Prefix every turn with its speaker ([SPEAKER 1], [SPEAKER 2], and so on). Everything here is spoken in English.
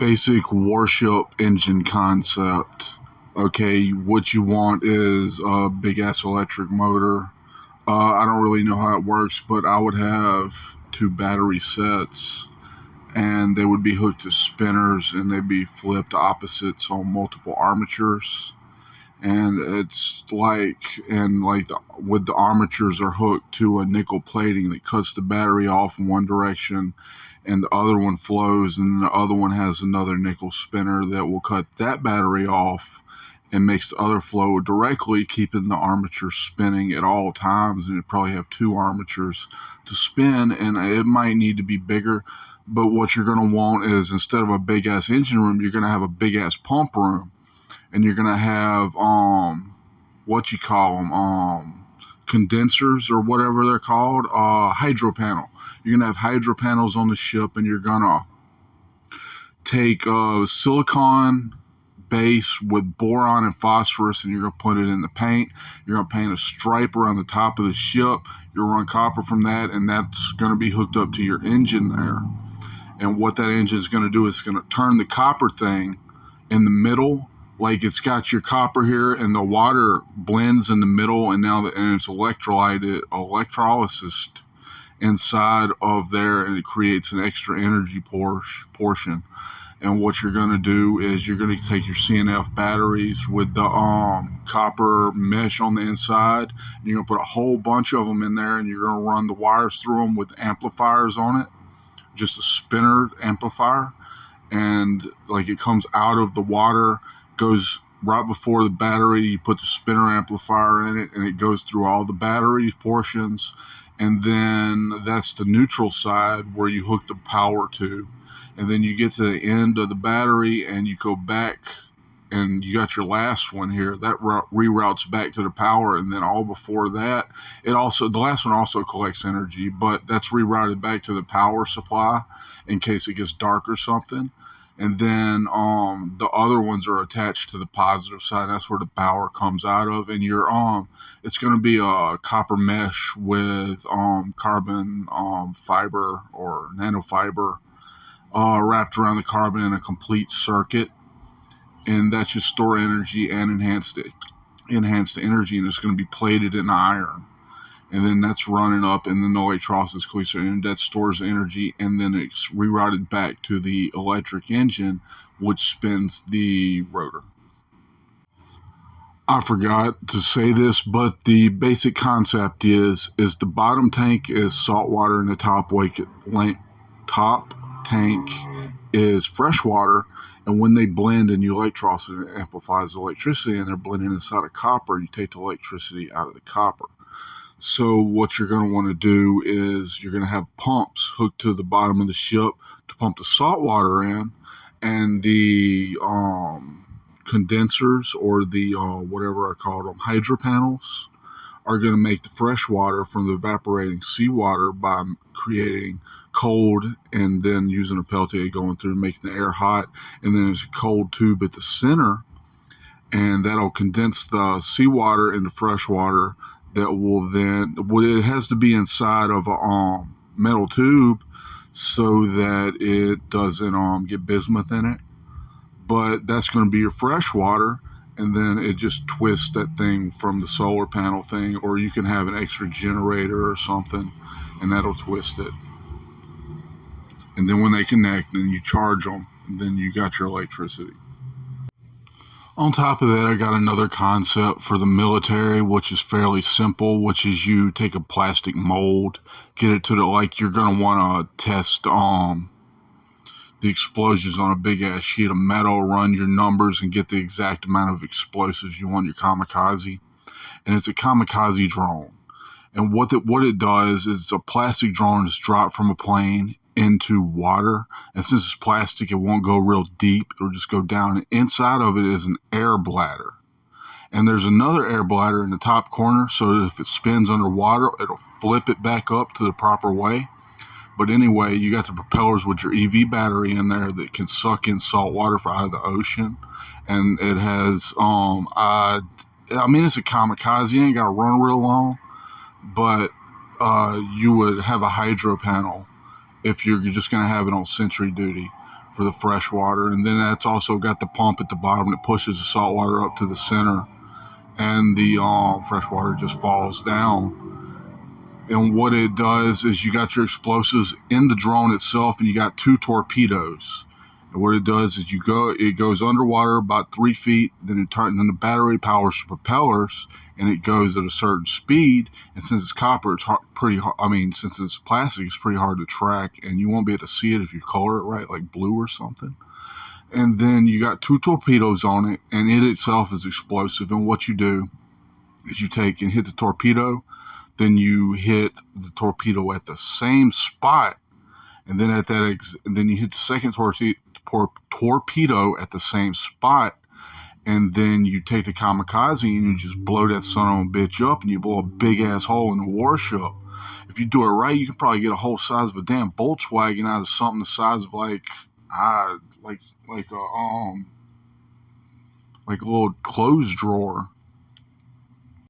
[SPEAKER 1] basic warship engine concept. Okay, what you want is a big ass electric motor. I don't really know how it works, but I would have two battery sets and they would be hooked to spinners and they'd be flipped opposites on multiple armatures. And it's with the armatures are hooked to a nickel plating that cuts the battery off in one direction and the other one flows, and the other one has another nickel spinner that will cut that battery off and makes the other flow directly, keeping the armature spinning at all times. And it probably have two armatures to spin, and it might need to be bigger. But what you're going to want is, instead of a big ass engine room, you're going to have a big ass pump room, and you're going to have condensers or whatever they're called, hydro panel. You're going to have hydro panels on the ship, and you're going to take a silicon base with boron and phosphorus, and you're going to put it in the paint. You're going to paint a stripe around the top of the ship. You'll run copper from that, and that's going to be hooked up to your engine there. And what that engine is going to do is it's going to turn the copper thing in the middle, like it's got your copper here, and the water blends in the middle, and it's electrolysis inside of there, and it creates an extra energy portion. And what you're going to do is you're going to take your CNF batteries with the copper mesh on the inside, and you're going to put a whole bunch of them in there, and you're going to run the wires through them with amplifiers on it, just a spinner amplifier. And like, it comes out of the water, goes right before the battery, you put the spinner amplifier in it, and it goes through all the battery portions. And then that's the neutral side where you hook the power to. And then you get to the end of the battery and you go back, and you got your last one here that reroutes back to the power. And then all before that, the last one also collects energy, but that's rerouted back to the power supply in case it gets dark or something. And then the other ones are attached to the positive side. That's where the power comes out of. And it's going to be a copper mesh with carbon fiber or nanofiber wrapped around the carbon in a complete circuit. And that should store energy and enhance the energy. And it's going to be plated in iron. And then that's running up, and then the electrolysis collects, and that stores energy, and then it's rerouted back to the electric engine, which spins the rotor. I forgot to say this, but the basic concept is the bottom tank is salt water, and the top tank is fresh water. And when they blend and you electrolysis, it amplifies the electricity, and they're blending inside of copper. You take the electricity out of the copper. So what you're going to want to do is you're going to have pumps hooked to the bottom of the ship to pump the salt water in, and the condensers, or the whatever I call them, hydro panels, are going to make the fresh water from the evaporating seawater by creating cold, and then using a Peltier going through and making the air hot. And then there's a cold tube at the center, and that'll condense the seawater into fresh water. That will then, it has to be inside of a metal tube so that it doesn't get bismuth in it. But that's going to be your fresh water, and then it just twists that thing from the solar panel thing, or you can have an extra generator or something, and that'll twist it. And then when they connect, then you charge them, and then you got your electricity. On top of that, I got another concept for the military, which is fairly simple, which is you take a plastic mold, get it to you're going to want to test the explosions on a big ass sheet of metal, run your numbers, and get the exact amount of explosives you want your kamikaze. And it's a kamikaze drone. And what it does is, it's a plastic drone that's dropped from a plane into water, and since it's plastic, it won't go real deep. It'll just go down, and inside of it is an air bladder, and there's another air bladder in the top corner, so that if it spins underwater, it'll flip it back up to the proper way. But anyway, you got the propellers with your EV battery in there that can suck in salt water out of the ocean. And it has it's a kamikaze. You ain't got to run real long, but you would have a hydro panel if you're just going to have it on sentry duty for the fresh water. And then that's also got the pump at the bottom that pushes the salt water up to the center, and the fresh water just falls down. And what it does is you got your explosives in the drone itself, and you got 2 torpedoes. And what it does is it goes underwater about 3 feet, then then the battery powers the propellers, and it goes at a certain speed. And since it's copper, it's pretty hard. I mean, since it's plastic, it's pretty hard to track, and you won't be able to see it if you color it right, like blue or something. And then you got 2 torpedoes on it, and it itself is explosive. And what you do is you take and hit the torpedo, then you hit the torpedo at the same spot, and then then you hit the second torpedo at the same spot, and then you take the kamikaze and you just blow that son of a bitch up, and you blow a big ass hole in the warship. If you do it right, you can probably get a whole size of a damn Volkswagen out of something the size of like a little clothes drawer.